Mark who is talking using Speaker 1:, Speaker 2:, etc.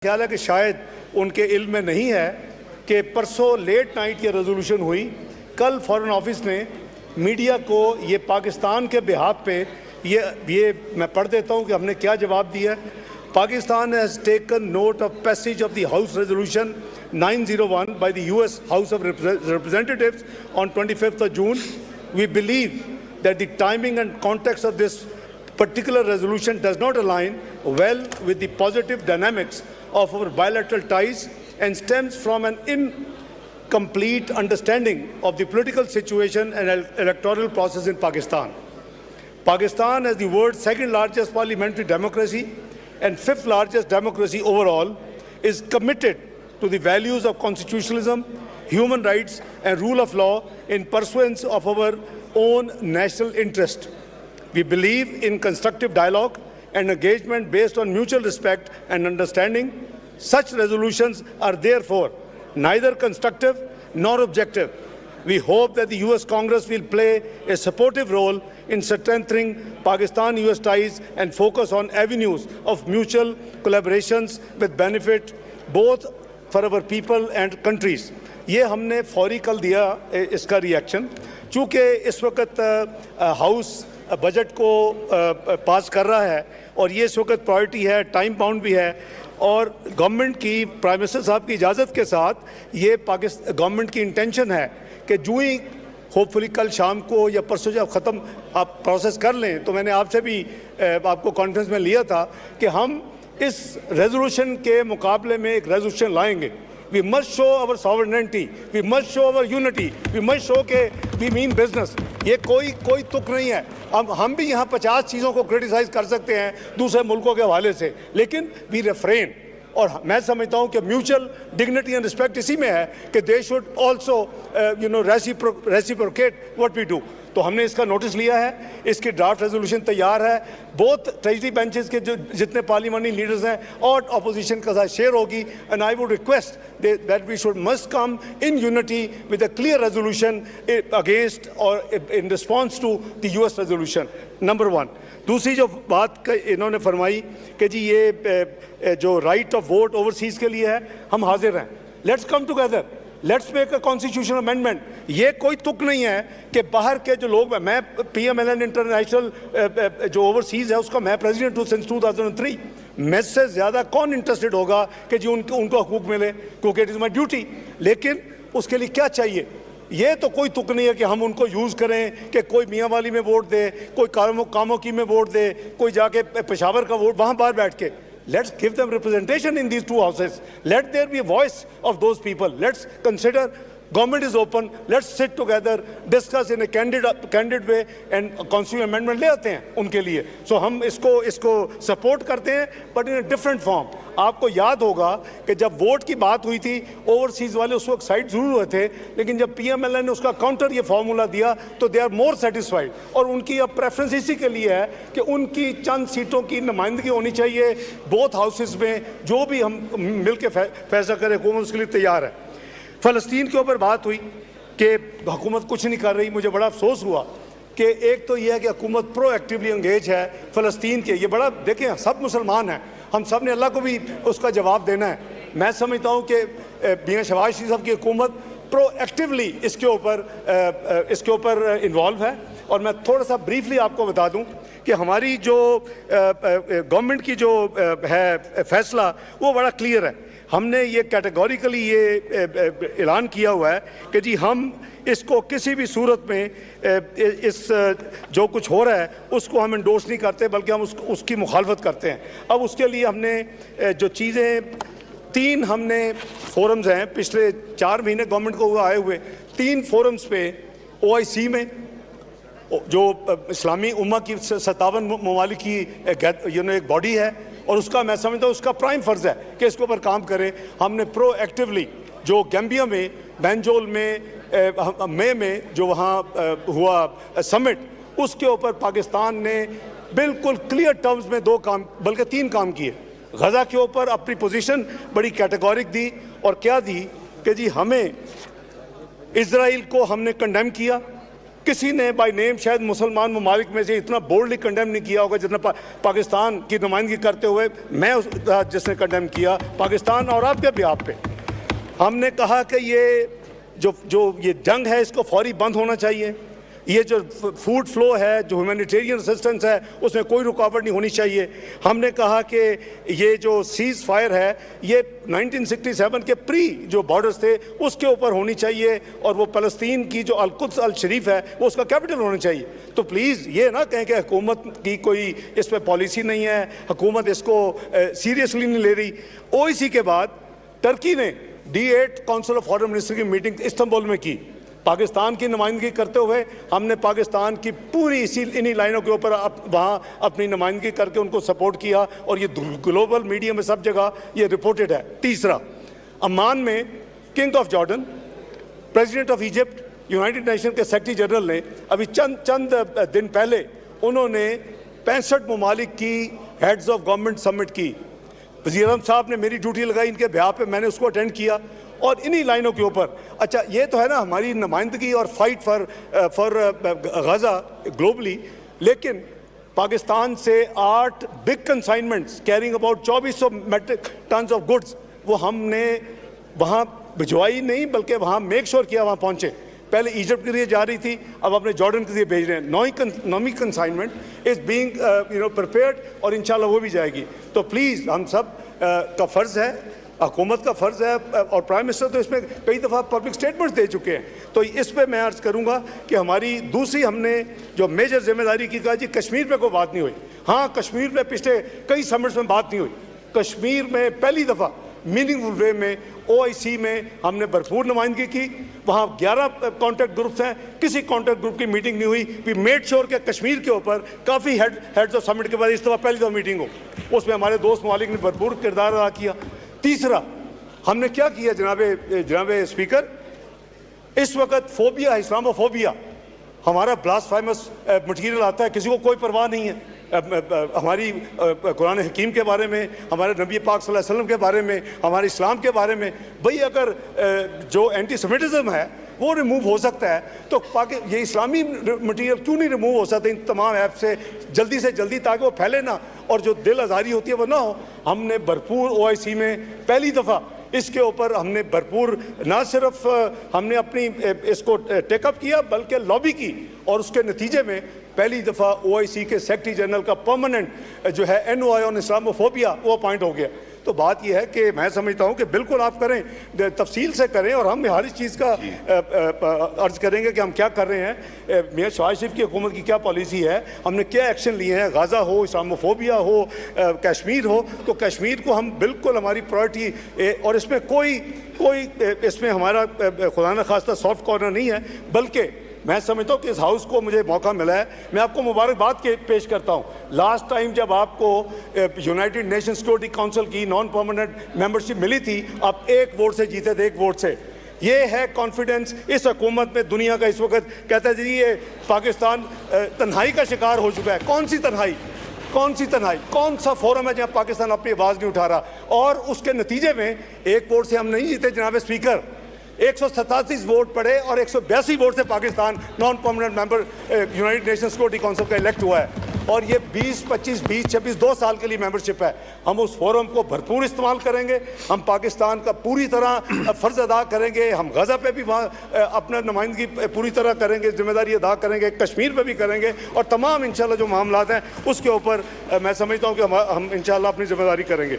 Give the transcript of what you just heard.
Speaker 1: ख्याल है कि शायद उनके इल्म में नहीं है कि परसों लेट नाइट ये रेजोल्यूशन हुई। कल फॉरेन ऑफिस ने मीडिया को ये पाकिस्तान के बिहाफ पे ये मैं पढ़ देता हूँ कि हमने क्या जवाब दिया। Pakistan has taken note of passage of the house resolution 901 by the US House of Representatives on 25th of June. We believe that the timing and context of this particular resolution does not align well with the positive dynamics of our bilateral ties and stems from an incomplete understanding of the political situation and electoral process in Pakistan. Pakistan, as the world's second largest parliamentary democracy and fifth largest democracy overall, is committed to the values of constitutionalism, human rights and rule of law in pursuance of our own national interest. We believe in constructive dialogue and engagement based on mutual respect and understanding. Such resolutions are therefore neither constructive nor objective. We hope that the US Congress will play a supportive role in strengthening Pakistan-US ties and focus on avenues of mutual collaborations with benefit both for our people and countries. ये हमने फौरी कल दिया इसका reaction, चूँकि इस वक्त house budget को पास कर रहा है और ये इस वक्त प्रायोरिटी है, टाइम बाउंड भी है और गवर्नमेंट की प्राइम मिनिस्टर साहब की इजाज़त के साथ ये पाकिस्तान गवर्नमेंट की इंटेंशन है कि जो ही होपफुली कल शाम को या परसों जब ख़त्म आप प्रोसेस कर लें, तो मैंने आपसे भी आपको कॉन्फ्रेंस में लिया था कि हम इस रेजोल्यूशन के मुकाबले में एक रेजोल्यूशन लाएंगे। We must show our sovereignty, we must show our unity, we must show कि we mean business। ये कोई तुक नहीं है। हम भी यहाँ 50 चीज़ों को क्रिटिसाइज कर सकते हैं दूसरे मुल्कों के हवाले से, लेकिन वी रेफ्रेन। और मैं समझता हूँ कि म्यूचुअल डिग्निटी एंड रिस्पेक्ट इसी में है कि they should also reciprocate what we do. तो हमने इसका नोटिस लिया है, इसकी ड्राफ्ट रेजोल्यूशन तैयार है, बोथ ट्रेजरी बेंचेस के जो जितने पार्लियामेंट्री लीडर्स हैं और अपोजिशन के साथ शेयर होगी। And I would request that we should must come in unity with a clear resolution against और in response to the US resolution, number 1। दूसरी जो बात इन्होंने फरमाई कि जी ये जो राइट ऑफ वोट ओवरसीज़ के लिए है, हम हाजिर हैं। Let's come together, let's make a constitutional amendment. ये कोई तुक नहीं है कि बाहर के जो लोग, मैं PMLN इंटरनेशनल जो ओवरसीज़ है उसका मैं प्रेसिडेंट हूँ सिंस 2003। मैं से ज़्यादा कौन इंटरेस्टेड होगा कि जी उनको हकूक़ मिले, क्योंकि इट इज़ माई ड्यूटी। लेकिन उसके लिए क्या चाहिए? ये तो कोई तुक नहीं है कि हम उनको यूज़ करें कि कोई मियाँ वाली में वोट दे, कोई कामों की में वोट दे, कोई जाके पेशावर का वोट वहाँ बाहर बैठ के। Let's give them representation in these two houses. Let there be a voice of those people. Let's consider government is open. Let's sit together, discuss in a candid way and constitutional amendment ले आते हैं उनके लिए। So हम इसको support करते हैं, but in a different form. आपको याद होगा कि जब वोट की बात हुई थी, ओवरसीज़ वाले उस वक्त साइड जरूर हुए थे, लेकिन जब PMLN ने उसका काउंटर ये फार्मूला दिया तो दे आर मोर सेटिस्फाइड। और उनकी अब प्रेफरेंस इसी के लिए है कि उनकी चंद सीटों की नुमाइंदगी होनी चाहिए बोथ हाउसेस में। जो भी हम मिल के फैसला करें, हुकूमत उसके लिए तैयार है। फ़लस्तीन के ऊपर बात हुई कि हुकूमत कुछ नहीं कर रही। मुझे बड़ा अफसोस हुआ कि एक तो यह है कि हुकूमत प्रोएक्टिवली एंगेज है फ़लस्तीन के। ये बड़ा देखें, सब मुसलमान हैं, हम सब ने अल्लाह को भी उसका जवाब देना है। मैं समझता हूँ कि मियां शहबाज शरीफ साहब की हुकूमत प्रोएक्टिवली इसके ऊपर इन्वॉल्व है। और मैं थोड़ा सा ब्रीफली आपको बता दूं कि हमारी जो गवर्नमेंट की जो है फैसला वो बड़ा क्लियर है। हमने ये कैटेगोरिकली ये ऐलान किया हुआ है कि जी हम इसको किसी भी सूरत में इस जो कुछ हो रहा है उसको हम इंडोर्स नहीं करते, बल्कि हम उसकी मुखालफत करते हैं। अब उसके लिए हमने जो चीज़ें 3 हमने फोरम्स हैं पिछले 4 महीने गवर्नमेंट को आए हुए, 3 फोरम्स पे OIC में जो इस्लामी उम्मा की 57 ममालिक की एक बॉडी है और उसका मैं समझता हूँ उसका प्राइम फ़र्ज़ है कि इसके ऊपर काम करें। हमने प्रोएक्टिवली जो गैम्बिया में बैंजोल में में जो वहाँ हुआ समिट, उसके ऊपर पाकिस्तान ने बिल्कुल क्लियर टर्म्स में 2 काम बल्कि 3 काम किए। गज़ा के ऊपर अपनी पोजीशन बड़ी कैटेगोरिक दी और क्या दी कि जी हमें इज़राइल को हमने कंडेम किया, किसी ने बाय नेम शायद मुसलमान ममालिक में से इतना बोल्डली कंडेम नहीं किया होगा जितना पाकिस्तान की नुमाइंदगी करते हुए मैं जिसने कंडेम किया पाकिस्तान और आपके भी आप पे। हमने कहा कि ये जंग है इसको फौरी बंद होना चाहिए। ये जो फूड फ्लो है, जो ह्यूमैनिटेरियन असिस्टेंस है, उसमें कोई रुकावट नहीं होनी चाहिए। हमने कहा कि ये जो सीज़ फायर है ये 1967 के प्री जो बॉर्डर्स थे उसके ऊपर होनी चाहिए और वो फ़लस्तीन की जो अल-कुद्स अल-शरीफ है वो उसका कैपिटल होना चाहिए। तो प्लीज़ ये ना कहें कि हुकूमत की कोई इस पर पॉलिसी नहीं है, हुकूमत इसको सीरियसली नहीं ले रही। ओआईसी के बाद टर्की ने D8 council of foreign minister की मीटिंग इस्तांबुल में की। पाकिस्तान की नुमाइंदगी करते हुए हमने पाकिस्तान की पूरी इन्हीं लाइनों के ऊपर वहाँ अपनी नुमाइंदगी करके उनको सपोर्ट किया और ये ग्लोबल मीडिया में सब जगह ये रिपोर्टेड है। तीसरा, अम्मान में king of Jordan, president of Egypt, United nation के सेक्रेटरी जनरल ने अभी चंद दिन पहले उन्होंने 65 ममालिक की हेड्स ऑफ गवर्नमेंट समिट की। वज़ीर आज़म साहब ने मेरी ड्यूटी लगाई इनके ब्याह पे, मैंने उसको अटेंड किया और इन्हीं लाइनों के ऊपर। अच्छा, ये तो है ना हमारी नुमाइंदगी और फाइट फॉर गज़ा ग्लोबली, लेकिन पाकिस्तान से 8 big consignments carrying about 2400 metric tons of goods वो हमने वहाँ भिजवाई नहीं बल्कि वहाँ मेक श्योर किया वहाँ पहुँचे। पहले इजिप्ट के लिए जा रही थी, अब अपने जॉर्डन के लिए भेज रहे हैं। नौवीं कंसाइनमेंट इज़ बीइंग प्रिपेयर्ड और इंशाल्लाह वो भी जाएगी। तो प्लीज़ हम सब का फ़र्ज़ है, हुकूमत का फ़र्ज़ है और प्राइम मिनिस्टर तो इसमें कई दफ़ा पब्लिक स्टेटमेंट्स दे चुके हैं। तो इस पे मैं अर्ज़ करूँगा कि हमारी दूसरी हमने जो मेजर जिम्मेदारी की कहा जी कश्मीर पे कोई बात नहीं हुई। हाँ, कश्मीर पे पिछले कई समिट्स में बात नहीं हुई। कश्मीर में पहली दफ़ा मीनिंगफुल वे में ओआईसी में हमने भरपूर नुमाइंदगी की। वहाँ 11 कॉन्टैक्ट ग्रुप्स हैं, किसी कॉन्टैक्ट ग्रुप की मीटिंग नहीं हुई। वी मेड श्योर कि कश्मीर के ऊपर काफ़ी हेड्स ऑफ समिट के बाद इस दफ़ा पहली दफ़ा मीटिंग हो, उसमें हमारे दोस्त ममालिक ने भरपूर किरदार अदा किया। तीसरा, हमने क्या किया जनाब स्पीकर, इस वक्त फोबिया, इस्लामोफोबिया, हमारा ब्लास्फेमस मटीरियल आता है, किसी को कोई परवाह नहीं है। हमारी कुरान हकीम के बारे में, हमारे नबी पाक सल्लल्लाहु अलैहि वसल्लम के बारे में, हमारे इस्लाम के बारे में। भाई अगर जो एंटी सेमिटिज़म है वो रिमूव हो सकता है तो ये इस्लामी मटीरियल क्यों नहीं रिमूव हो सकता इन तमाम ऐप से जल्दी ताकि वो फैले ना और जो दिल आज़ारी होती है वो ना हो। हमने भरपूर ओआईसी में पहली दफ़ा इसके ऊपर हमने भरपूर ना सिर्फ हमने अपनी इसको टेकअप किया बल्कि लॉबी की और उसके नतीजे में पहली दफ़ा ओआईसी के सेक्रेटरी जनरल का परमानेंट जो है एनओआई ऑन इस्लामोफोबिया वो अपॉइंट हो गया। तो बात यह है कि मैं समझता हूँ कि बिल्कुल आप करें, तफसील से करें और हम हर इस चीज़ का अर्ज करेंगे कि हम क्या कर रहे हैं, मियां शहबाज शरीफ की हुकूमत की क्या पॉलिसी है, हमने क्या एक्शन लिए हैं। गाज़ा हो, इस्लामोफोबिया हो, कश्मीर हो, तो कश्मीर को हम बिल्कुल हमारी प्रायोरिटी और इसमें कोई इसमें हमारा खुदा न खास्ता सॉफ्ट कॉर्नर नहीं है, बल्कि मैं समझता हूँ कि इस हाउस को मुझे मौका मिला है। मैं आपको मुबारकबाद पेश करता हूँ। लास्ट टाइम जब आपको यूनाइटेड नेशन सिक्योरिटी काउंसिल की नॉन परमानेंट मेंबरशिप मिली थी, आप 1 वोट से जीते थे, 1 वोट से। ये है कॉन्फिडेंस इस हुकूमत में। दुनिया का इस वक्त कहता है जी ये पाकिस्तान तन्हाई का शिकार हो चुका है। कौन सी तन्हाई, कौन सा फोरम है जहाँ पाकिस्तान अपनी आवाज़ नहीं उठा रहा? और उसके नतीजे में 1 वोट से हम नहीं जीते जनाब स्पीकर, 187 वोट पड़े और 182 वोट से Pakistan non permanent member United nation security council का इलेक्ट हुआ है। और ये 20, 25, 20, 26 2 साल के लिए मेंबरशिप है। हम उस फोरम को भरपूर इस्तेमाल करेंगे। हम पाकिस्तान का पूरी तरह फ़र्ज़ अदा करेंगे। हम गज़ा पे भी वहाँ अपना नुमाइंदगी पूरी तरह करेंगे, जिम्मेदारी अदा करेंगे, कश्मीर पे भी करेंगे और तमाम इंशाल्लाह जो मामलात हैं उसके ऊपर मैं समझता हूँ कि हम इंशाल्लाह अपनी जिम्मेदारी करेंगे।